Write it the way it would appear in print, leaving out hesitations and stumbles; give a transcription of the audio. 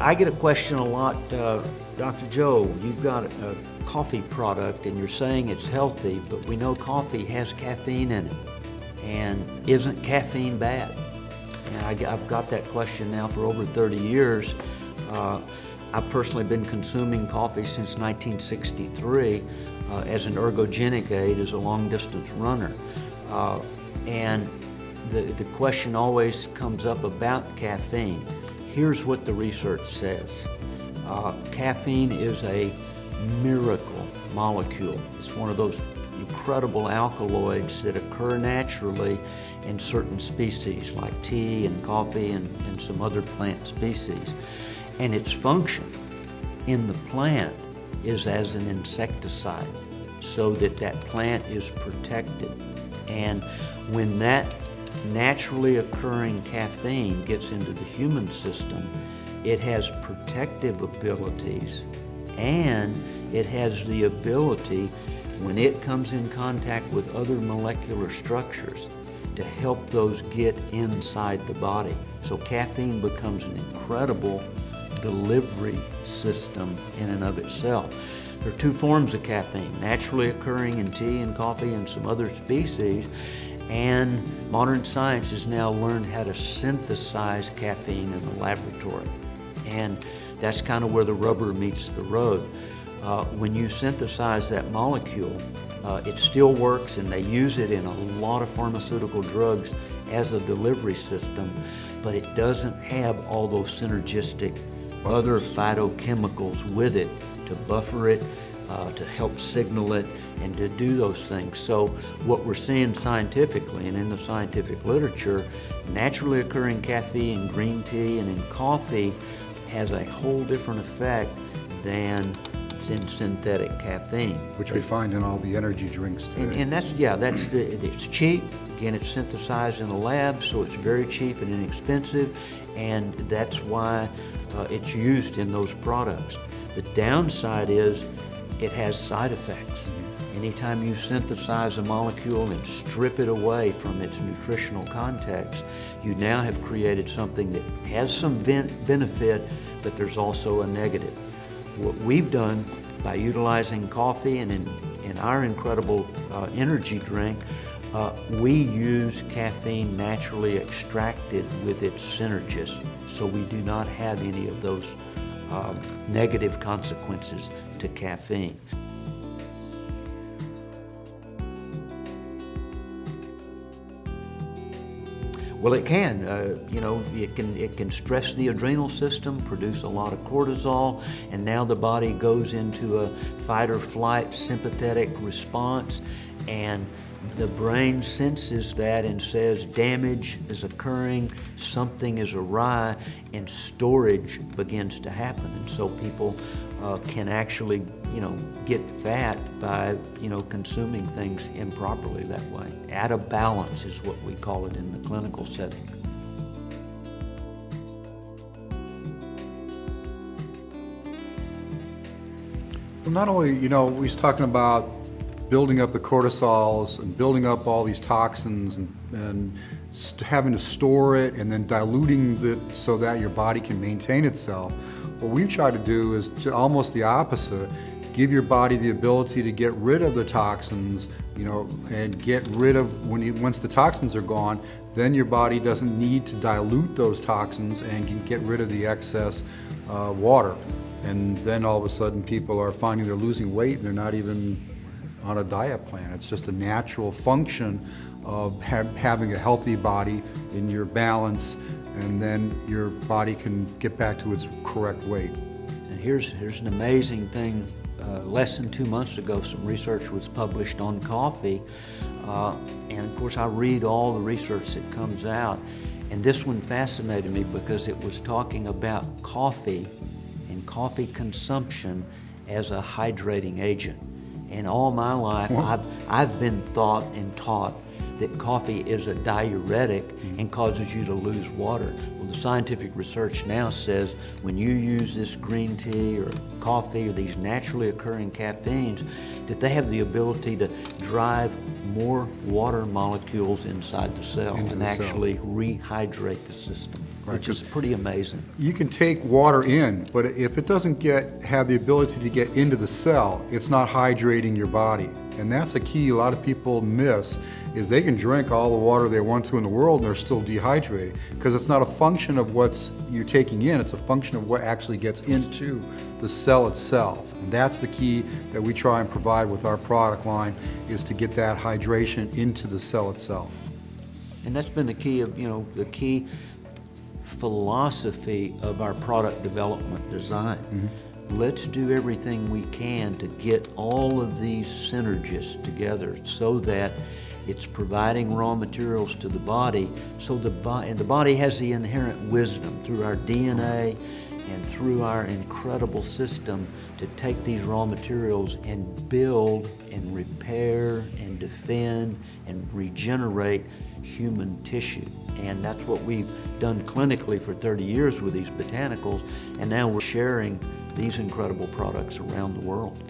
I get a question a lot, Dr. Joe, you've got a coffee product and you're saying it's healthy, but we know coffee has caffeine in it. And isn't caffeine bad? And I've got that question now for over 30 years. I've personally been consuming coffee since 1963 as an ergogenic aid, as a long-distance runner. And the question always comes up about caffeine. Here's what the research says. Caffeine is a miracle molecule. It's one of those incredible alkaloids that occur naturally in certain species like tea and coffee and some other plant species. And its function in the plant is as an insecticide so that that plant is protected. And when that naturally occurring caffeine gets into the human system, it has protective abilities, and it has the ability, when it comes in contact with other molecular structures, to help those get inside the body. So caffeine becomes an incredible delivery system in and of itself. There are two forms of caffeine, naturally occurring in tea and coffee and some other species, and modern science has now learned how to synthesize caffeine in the laboratory. And that's kind of where the rubber meets the road. When you synthesize that molecule, it still works, and they use it in a lot of pharmaceutical drugs as a delivery system, but it doesn't have all those synergistic other phytochemicals with it to buffer it, to help signal it, and to do those things. So what we're seeing scientifically and in the scientific literature, naturally occurring caffeine in green tea and in coffee has a whole different effect than in synthetic caffeine. Which we find in all the energy drinks today. And it's cheap. Again, it's synthesized in the lab, so it's very cheap and inexpensive, and that's why it's used in those products. The downside is it has side effects. Anytime you synthesize a molecule and strip it away from its nutritional context, you now have created something that has some benefit, but there's also a negative. What we've done by utilizing coffee and in our incredible energy drink, we use caffeine naturally extracted with its synergists, so we do not have any of those negative consequences to caffeine. Well, it can. It can stress the adrenal system, produce a lot of cortisol, and now the body goes into a fight or flight sympathetic response, and the brain senses that and says damage is occurring, something is awry, and storage begins to happen. And so people can actually, get fat by, consuming things improperly that way. Out of balance is what we call it in the clinical setting. Well, not only, we was talking about building up the cortisols and building up all these toxins and having to store it and then diluting it so that your body can maintain itself. What we've tried to do is almost the opposite. Give your body the ability to get rid of the toxins, and get rid of, once the toxins are gone, then your body doesn't need to dilute those toxins and can get rid of the excess water. And then all of a sudden people are finding they're losing weight and they're not even on a diet plan. It's just a natural function of having a healthy body in your balance, and then your body can get back to its correct weight. And here's an amazing thing. Less than 2 months ago, some research was published on coffee, and of course I read all the research that comes out, and this one fascinated me because it was talking about coffee and coffee consumption as a hydrating agent. And all my life, I've been taught that coffee is a diuretic and causes you to lose water. Well, the scientific research now says when you use this green tea or coffee or these naturally occurring caffeines, that they have the ability to drive more water molecules inside the cell and actually rehydrate the system. which is pretty amazing. You can take water in, but if it doesn't have the ability to get into the cell, it's not hydrating your body. And that's a key a lot of people miss, is they can drink all the water they want to in the world and they're still dehydrated, because it's not a function of what you're taking in, it's a function of what actually gets into the cell itself. And that's the key that we try and provide with our product line, is to get that hydration into the cell itself. And that's been the key of, the key philosophy of our product development design. Mm-hmm. Let's do everything we can to get all of these synergists together so that it's providing raw materials to the body, so the body has the inherent wisdom through our DNA and through our incredible system to take these raw materials and build and repair and defend and regenerate human tissue. And that's what we've done clinically for 30 years with these botanicals, and now we're sharing these incredible products around the world.